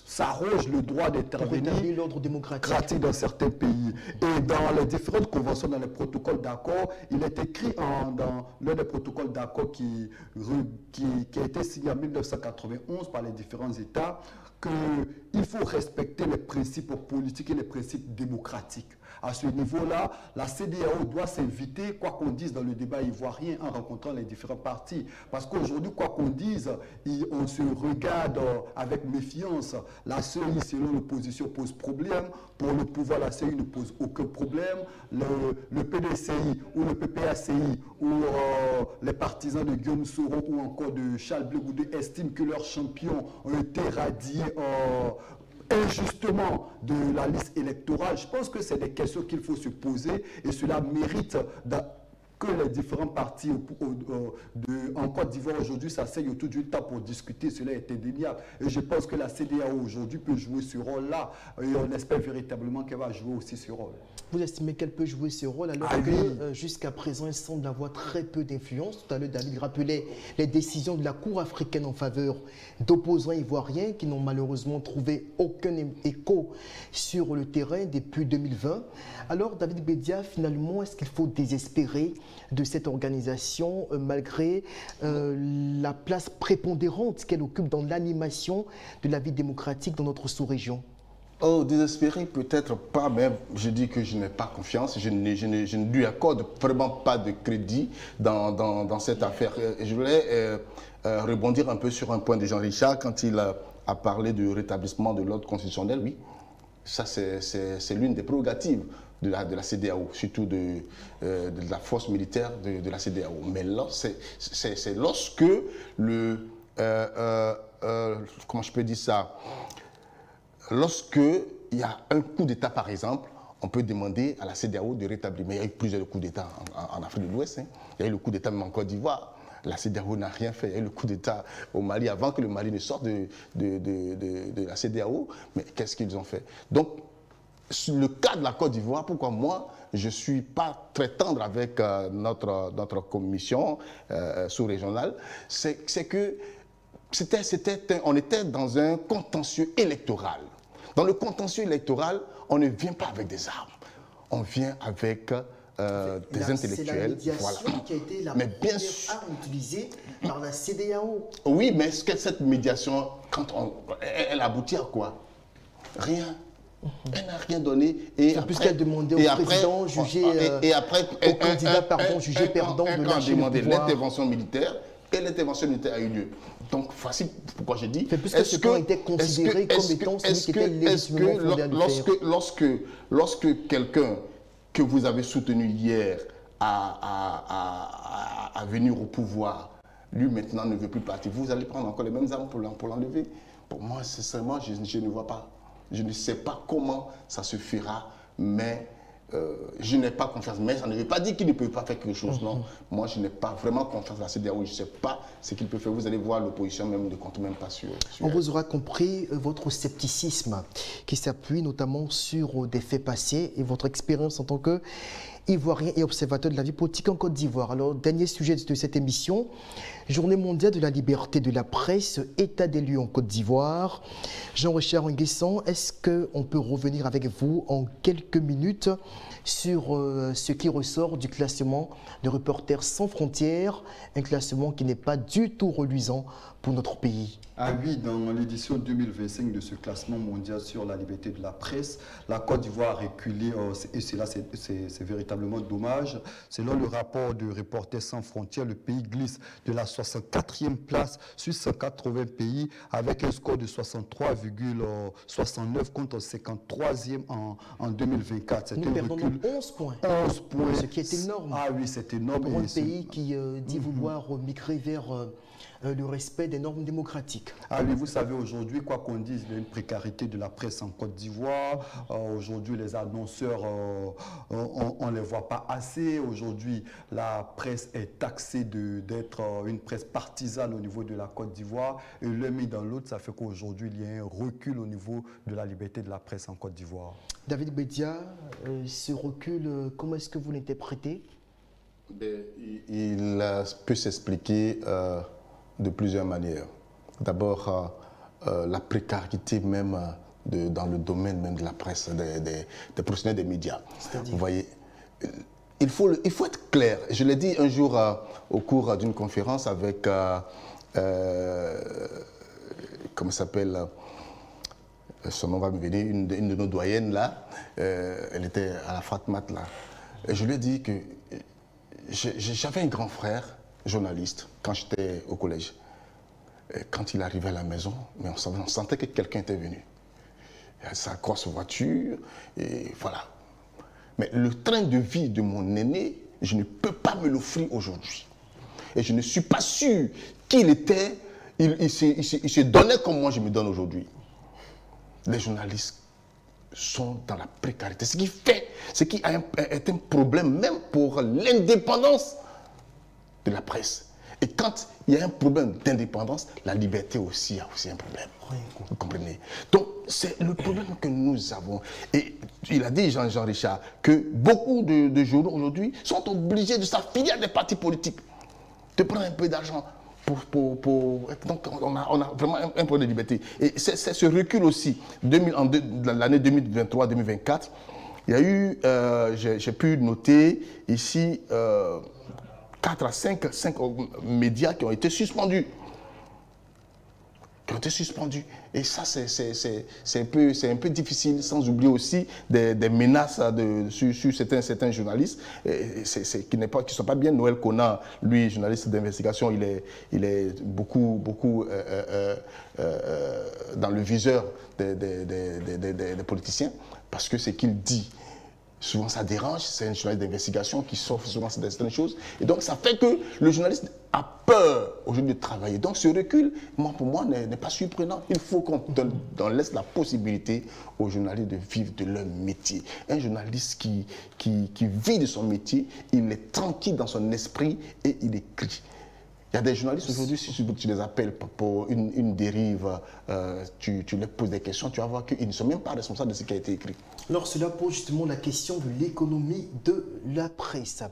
s'arroge le droit d'intervenir l'ordre démocratique dans certains pays. Et dans les différentes conventions, dans les protocoles d'accord, il est écrit dans l'un des protocoles d'accord qui a été signé en 1991 par les différents États qu'il faut respecter les principes politiques et les principes démocratiques. À ce niveau-là, la CEDEAO doit s'inviter, quoi qu'on dise dans le débat ivoirien, en rencontrant les différents partis. Parce qu'aujourd'hui, quoi qu'on dise, on se regarde avec méfiance. La CEI, selon l'opposition, pose problème. Pour le pouvoir, la CEI ne pose aucun problème. Le PDCI ou le PPACI ou les partisans de Guillaume Soro ou encore de Charles Blé Goudé estiment que leurs champions ont été radiés injustement de la liste électorale. Je pense que c'est des questions qu'il faut se poser et cela mérite que les différents partis en Côte d'Ivoire aujourd'hui s'asseyent autour d'une table pour discuter. Cela est indéniable. Et je pense que la CEDEAO aujourd'hui peut jouer ce rôle-là et on espère véritablement qu'elle va jouer aussi ce rôle. Vous estimez qu'elle peut jouer ce rôle alors que jusqu'à présent elle semble avoir très peu d'influence? Tout à l'heure, David rappelait les décisions de la Cour africaine en faveur d'opposants ivoiriens qui n'ont malheureusement trouvé aucun écho sur le terrain depuis 2020. Alors, David Bédia, finalement, est-ce qu'il faut désespérer de cette organisation malgré la place prépondérante qu'elle occupe dans l'animation de la vie démocratique dans notre sous-région? Oh, désespéré, peut-être pas, mais je dis que je n'ai pas confiance. Je ne lui accorde vraiment pas de crédit dans cette affaire. Je voulais rebondir un peu sur un point de Jean-Richard quand il a parlé du rétablissement de l'ordre constitutionnel. Oui, ça c'est l'une des prérogatives de la CEDEAO, surtout de la force militaire de la CEDEAO. Mais c'est lorsque comment je peux dire ça? Lorsque il y a un coup d'État, par exemple, on peut demander à la CEDEAO de rétablir. Mais il y a eu plusieurs coups d'État en Afrique de l'Ouest. Hein. Il y a eu le coup d'État même en Côte d'Ivoire. La CEDEAO n'a rien fait. Il y a eu le coup d'État au Mali avant que le Mali ne sorte de la CEDEAO. Mais qu'est-ce qu'ils ont fait? Donc, sur le cas de la Côte d'Ivoire, pourquoi moi, je ne suis pas très tendre avec notre commission sous-régionale, c'est que on était dans un contentieux électoral. Dans le contentieux électoral, on ne vient pas avec des armes. On vient avec des intellectuels. C'est la médiation qui a été la première arme utilisée par la CEDEAO. Oui, mais est-ce que cette médiation, elle aboutit à quoi? Rien. Elle n'a rien donné. Puisqu'elle demandait au président jugé, au candidat jugé perdant de lâcher le pouvoir. L'intervention militaire, et l'intervention militaire a eu lieu. Donc, voici pourquoi j'ai dit... Puisque ce point était considéré comme étant celui qui était légitimement fondé à le faire. Lorsque quelqu'un que vous avez soutenu hier à venir au pouvoir, lui maintenant ne veut plus partir, vous allez prendre encore les mêmes armes pour l'enlever. Pour moi, sincèrement, je ne vois pas. Je ne sais pas comment ça se fera, mais je n'ai pas confiance. Mais ça ne veut pas dire qu'il ne peut pas faire quelque chose, non. Moi, je n'ai pas vraiment confiance à la CEDEAO. Je ne sais pas ce qu'il peut faire. Vous allez voir, l'opposition même ne compte même pas sur On vous aura compris votre scepticisme qui s'appuie notamment sur des faits passés et votre expérience en tant que Ivoirien et observateur de la vie politique en Côte d'Ivoire. Alors, dernier sujet de cette émission, Journée mondiale de la liberté de la presse, état des lieux en Côte d'Ivoire. Jean-Richard Nguessan, est-ce qu'on peut revenir avec vous en quelques minutes sur ce qui ressort du classement de Reporters sans frontières, un classement qui n'est pas du tout reluisant pour notre pays? Ah oui, dans l'édition 2025 de ce classement mondial sur la liberté de la presse, la Côte d'Ivoire a reculé, et cela c'est véritablement dommage. Selon le rapport de Reporters sans frontières, le pays glisse de la 64e place sur 180 pays avec un score de 63,69 contre 53e en 2024. Nous perdons 11 points. 11 points. Ce qui est énorme. Ah oui, c'est énorme. Pour un pays qui dit vouloir migrer vers le respect des normes démocratiques. Ah oui, vous savez, aujourd'hui, quoi qu'on dise, il y a une précarité de la presse en Côte d'Ivoire. Aujourd'hui, les annonceurs, on ne les voit pas assez. Aujourd'hui, la presse est taxée d'être une presse partisane au niveau de la Côte d'Ivoire. Et l'un mis dans l'autre, ça fait qu'aujourd'hui, il y a un recul au niveau de la liberté de la presse en Côte d'Ivoire. David Bédia, ce recul, comment est-ce que vous l'interprétez? Il peut s'expliquer de plusieurs manières. D'abord, la précarité même dans le domaine même de la presse, des professionnels des médias. Vous voyez, il faut être clair. Je l'ai dit un jour au cours d'une conférence avec, comment s'appelle, son nom va me venir, une de nos doyennes là, elle était à la Fatmat là. Et je lui ai dit que j'avais un grand frère, journaliste, quand j'étais au collège. Et quand il arrivait à la maison, mais on sentait que quelqu'un était venu. Il a sa grosse voiture, et voilà. Mais le train de vie de mon aîné, je ne peux pas me l'offrir aujourd'hui. Et je ne suis pas sûr qu'il était, il se donnait comme moi je me donne aujourd'hui. Les journalistes sont dans la précarité. Ce qui est un problème même pour l'indépendance de la presse. Et quand il y a un problème d'indépendance, la liberté aussi a un problème. Oui. Vous comprenez? Donc, c'est le problème que nous avons. Et il a dit, Jean-Richard, que beaucoup de journaux aujourd'hui sont obligés de s'affilier à des partis politiques, de prendre un peu d'argent. Donc, on a vraiment un problème de liberté. Et c'est ce recul aussi, l'année 2023-2024, il y a eu, j'ai pu noter ici, 4 à 5 médias qui ont été suspendus. Et ça, c'est un peu difficile, sans oublier aussi des menaces sur certains journalistes qui ne sont pas bien. Noël Conan, lui, journaliste d'investigation, il est beaucoup dans le viseur des politiciens, parce que ce qu'il dit, souvent ça dérange, c'est un journaliste d'investigation qui souffre souvent de certaines choses. Et donc ça fait que le journaliste a peur aujourd'hui de travailler. Donc ce recul, pour moi, n'est pas surprenant. Il faut qu'on laisse la possibilité aux journalistes de vivre de leur métier. Un journaliste qui vit de son métier, il est tranquille dans son esprit et il écrit. Il y a des journalistes aujourd'hui, si tu les appelles pour une dérive, tu leur poses des questions, tu vas voir qu'ils ne sont même pas responsables de ce qui a été écrit. Alors cela pose justement la question de l'économie de la presse.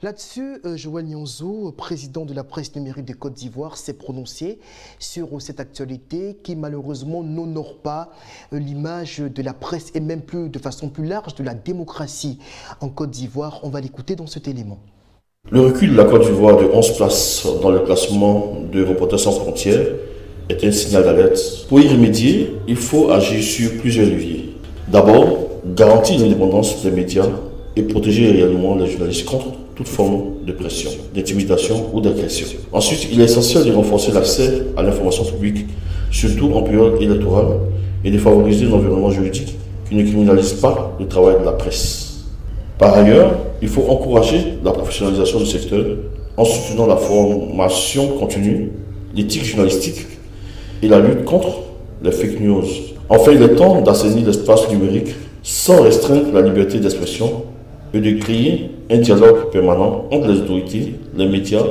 Là-dessus, Joël Nyonzo, président de la presse numérique de Côte d'Ivoire, s'est prononcé sur cette actualité qui malheureusement n'honore pas l'image de la presse et même plus de façon plus large de la démocratie en Côte d'Ivoire. On va l'écouter dans cet élément. Le recul de la Côte d'Ivoire de 11 places dans le classement de Reporters sans frontières est un signal d'alerte. Pour y remédier, il faut agir sur plusieurs leviers. D'abord, garantir l'indépendance des médias et protéger réellement les journalistes contre toute forme de pression, d'intimidation ou d'agression. Ensuite, il est essentiel de renforcer l'accès à l'information publique, surtout en période électorale, et de favoriser un environnement juridique qui ne criminalise pas le travail de la presse. Par ailleurs, il faut encourager la professionnalisation du secteur en soutenant la formation continue, l'éthique journalistique et la lutte contre les fake news. Enfin, il est temps d'assainir l'espace numérique sans restreindre la liberté d'expression et de créer un dialogue permanent entre les autorités, les médias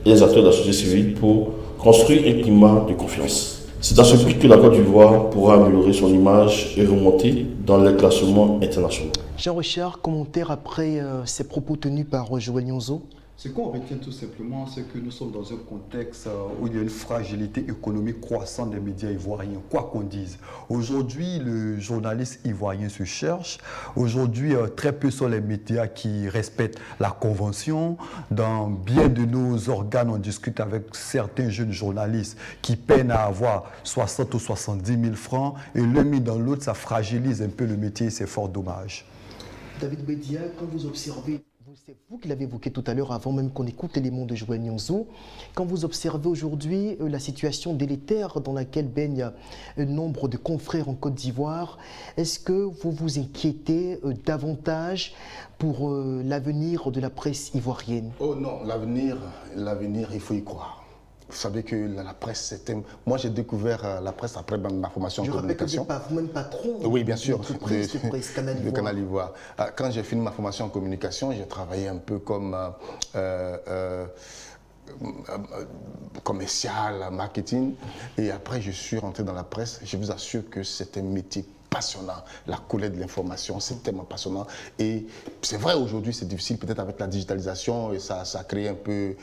et les acteurs de la société civile pour construire un climat de confiance. C'est dans ce but que la Côte d'Ivoire pourra améliorer son image et remonter dans les classements internationaux. Jean-Richard, commentaire après ces propos tenus par Joël Nyonzo. Ce qu'on retient tout simplement, c'est que nous sommes dans un contexte où il y a une fragilité économique croissante des médias ivoiriens, quoi qu'on dise. Aujourd'hui, le journaliste ivoirien se cherche. Aujourd'hui, très peu sont les médias qui respectent la convention. Dans bien de nos organes, on discute avec certains jeunes journalistes qui peinent à avoir 60 ou 70 000 francs. Et l'un mis dans l'autre, ça fragilise un peu le métier et c'est fort dommage. David Bédia, quand vous observez, c'est vous qui l'avez évoqué tout à l'heure, avant même qu'on écoute l'élément de Joël Nyonzo. Quand vous observez aujourd'hui la situation délétère dans laquelle baigne un nombre de confrères en Côte d'Ivoire, est-ce que vous vous inquiétez davantage pour l'avenir de la presse ivoirienne? Oh non, l'avenir, il faut y croire. Vous savez que la presse, c'était... Moi, j'ai découvert la presse après ma formation en communication. Je rappelle que vous êtes vous-même patron oui, bien sûr, de presse Canal Ivoire. Quand j'ai fini ma formation en communication, j'ai travaillé un peu comme commercial, marketing. Et après, je suis rentré dans la presse. Je vous assure que c'est un métier passionnant. La collecte de l'information, c'est tellement passionnant. Et c'est vrai, aujourd'hui, c'est difficile, peut-être avec la digitalisation, et ça a créé un peu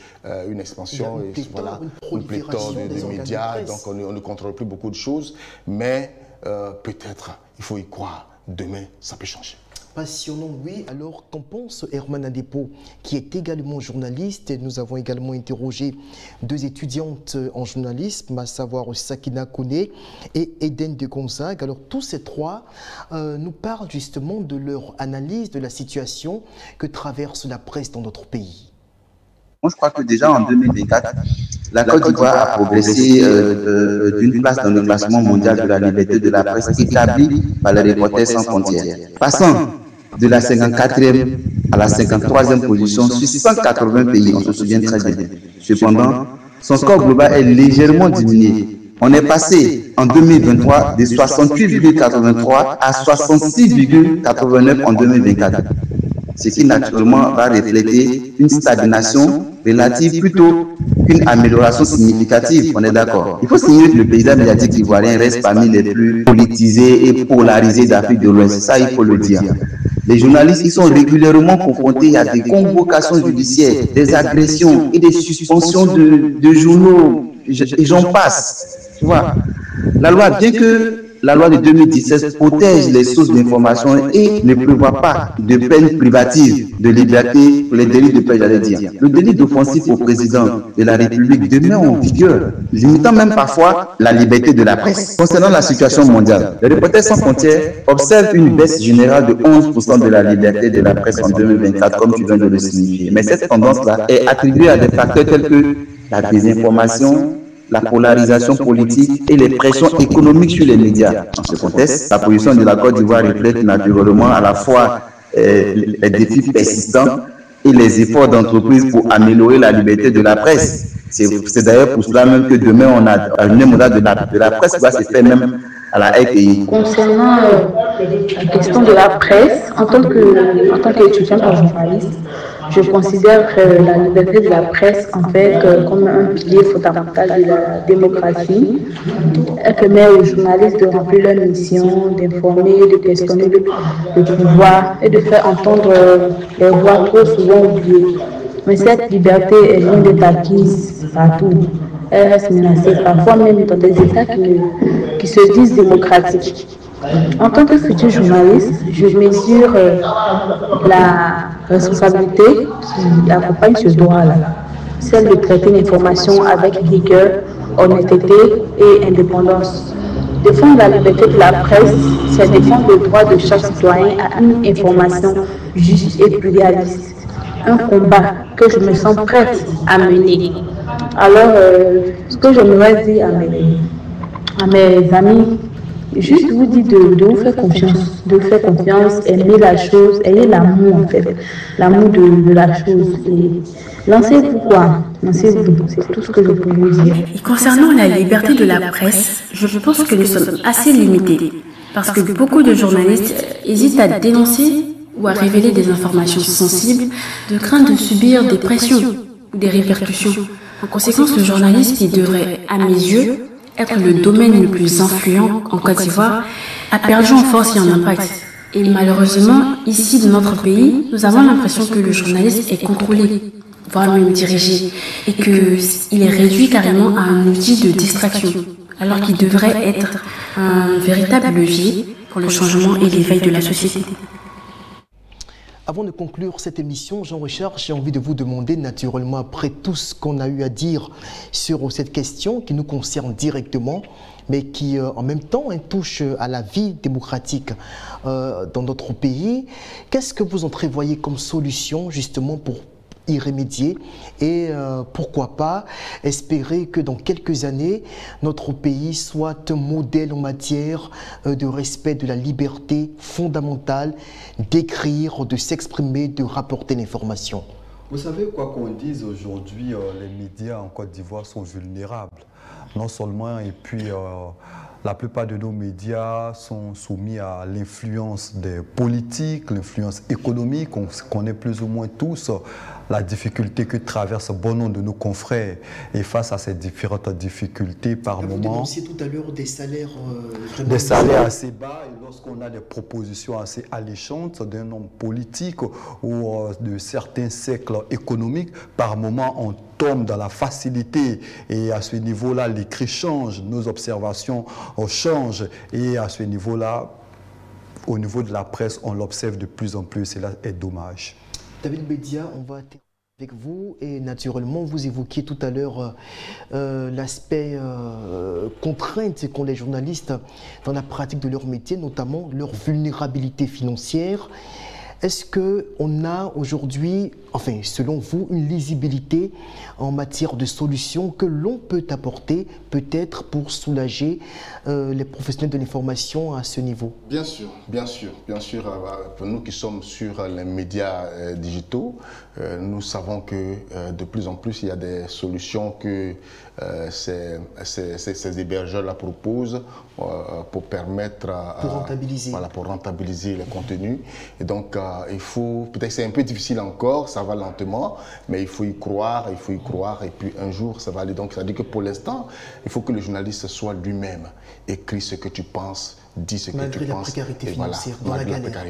une expansion, et voilà, une pléthore de médias, donc on ne contrôle plus beaucoup de choses, mais peut-être, il faut y croire, demain, ça peut changer. Passionnant, oui. Alors, qu'en pense Herman Adepo, qui est également journaliste? Et nous avons également interrogé deux étudiantes en journalisme, à savoir Sakina Kone et Eden de Gonzague. Alors, tous ces trois nous parlent justement de leur analyse de la situation que traverse la presse dans notre pays. Moi, je crois que déjà en 2024, la Côte d'Ivoire a progressé d'une place dans le classement mondial de la liberté de la presse établi par les Reporters sans frontières. Passant de la 54e à la 53e position sur 180 pays, on se souvient très bien. Cependant, son score global est légèrement diminué. On est passé en 2023 de 68,83 à 66,89 en 2024. Ce qui naturellement va refléter une stagnation relative plutôt qu'une amélioration significative, on est d'accord. Il faut signaler que le paysage médiatique ivoirien reste parmi les plus politisés et polarisés d'Afrique de l'Ouest, ça il faut le dire. Les journalistes ils sont régulièrement confrontés à des convocations judiciaires, des agressions et des suspensions de journaux, et j'en passe. Tu vois, la loi, bien que la loi de 2017 protège les sources d'information et ne prévoit pas de peine privative de liberté pour les délits de presse, j'allais dire. Le délit d'offensif au président de la République demeure en vigueur, limitant même parfois la liberté de la presse. Concernant la situation mondiale, les Reporters sans frontières observent une baisse générale de 11% de la liberté de la presse en 2024, comme tu viens de le signifier. Mais cette tendance-là est attribuée à des facteurs tels que la désinformation, la polarisation politique et les pressions économiques sur les médias. En ce contexte, la position de la Côte d'Ivoire reflète naturellement à la fois les défis persistants et les efforts d'entreprise pour améliorer la liberté de la presse. C'est d'ailleurs pour cela même que demain, on a un mandat de la presse qui va se faire même à la RTI. Concernant la question de la presse, en tant qu'étudiant en journaliste, je considère la liberté de la presse en fait comme un pilier fondamental de la démocratie. Elle permet aux journalistes de remplir leur mission, d'informer, de questionner le pouvoir et de faire entendre les voix trop souvent oubliées. Mais cette liberté est loin d'être acquise partout. Elle reste menacée, parfois même dans des États qui se disent démocratiques. En tant que futur journaliste, je mesure la responsabilité qui accompagne ce droit-là, celle de traiter l'information avec rigueur, honnêteté et indépendance. Défendre la liberté de la presse, c'est défendre le droit de chaque citoyen à une information juste et pluraliste. Un combat que je me sens prête à mener. Alors, ce que j'aimerais dire à mes amis, juste vous dire de vous faire confiance, aimer la chose, ayez l'amour en fait, l'amour de la chose. Et lancez-vous quoi, lancez-vous, c'est tout ce que je peux vous dire. Et concernant la liberté de la presse, je pense que nous sommes assez limités, parce que beaucoup de journalistes hésitent à dénoncer ou à révéler des informations sensibles, de crainte de subir des pressions ou des répercussions. En conséquence, le journalisme, qui devrait, à mes yeux, être le domaine le plus influent en Côte d'Ivoire, a perdu en force et en impact. Et malheureusement, ici, dans notre pays, nous avons l'impression que le journalisme est contrôlé, voire même dirigé, et qu'il est réduit carrément à un outil de distraction, alors qu'il devrait être un véritable levier pour le changement et l'éveil de la société. Avant de conclure cette émission, Jean-Richard, j'ai envie de vous demander, naturellement, après tout ce qu'on a eu à dire sur cette question qui nous concerne directement, mais qui en même temps touche à la vie démocratique dans notre pays, qu'est-ce que vous entrevoyez comme solution justement pour y remédier et pourquoi pas espérer que dans quelques années, notre pays soit un modèle en matière de respect de la liberté fondamentale d'écrire, de s'exprimer, de rapporter l'information. Vous savez, quoi qu'on dise aujourd'hui, les médias en Côte d'Ivoire sont vulnérables. Non seulement, et puis la plupart de nos médias sont soumis à l'influence des politiques, l'influence économique. On connaît plus ou moins tous la difficulté que traverse bon nombre de nos confrères. Et face à ces différentes difficultés, par moment... Vous dénonciez tout à l'heure des salaires des salaires assez bas, et lorsqu'on a des propositions assez alléchantes d'un homme politique ou de certains cercles économiques, par moment on tombe dans la facilité, et à ce niveau-là, l'écrit change, nos observations changent, et à ce niveau-là, au niveau de la presse, on l'observe de plus en plus, et là est dommage. David Bédia, on va terminer avec vous, et naturellement, vous évoquiez tout à l'heure l'aspect contrainte qu'ont les journalistes dans la pratique de leur métier, notamment leur vulnérabilité financière. Est-ce qu'on a aujourd'hui, enfin selon vous, une lisibilité en matière de solutions que l'on peut apporter peut-être pour soulager les professionnels de l'information à ce niveau? Bien sûr, bien sûr, bien sûr. Pour nous qui sommes sur les médias digitaux, nous savons que de plus en plus il y a des solutions que ces hébergeurs-là proposent pour permettre pour rentabiliser les contenus. Et donc il faut, peut-être c'est un peu difficile encore, ça va lentement, mais il faut y croire, et puis un jour ça va aller. Donc ça veut dire que pour l'instant, il faut que le journaliste soit lui-même, écrit ce que tu penses, dis ce que tu penses. Malgré la précarité financière, dans la galère.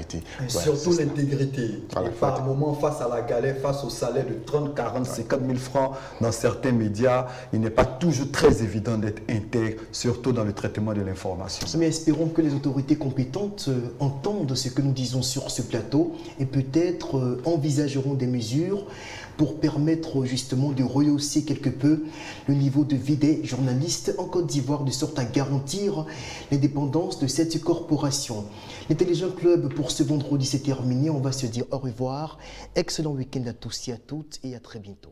Surtout l'intégrité. Voilà, par moment, face à la galère, face au salaire de 30, 40, 50 000 francs, dans certains médias, il n'est pas toujours très évident d'être intègre, surtout dans le traitement de l'information. Mais espérons que les autorités compétentes entendent ce que nous disons sur ce plateau et peut-être envisageront des mesures pour permettre justement de rehausser quelque peu le niveau de vie des journalistes en Côte d'Ivoire, de sorte à garantir l'indépendance de cette corporation. L'Intelligent Club pour ce vendredi, c'est terminé. On va se dire au revoir. Excellent week-end à tous et à toutes, et à très bientôt.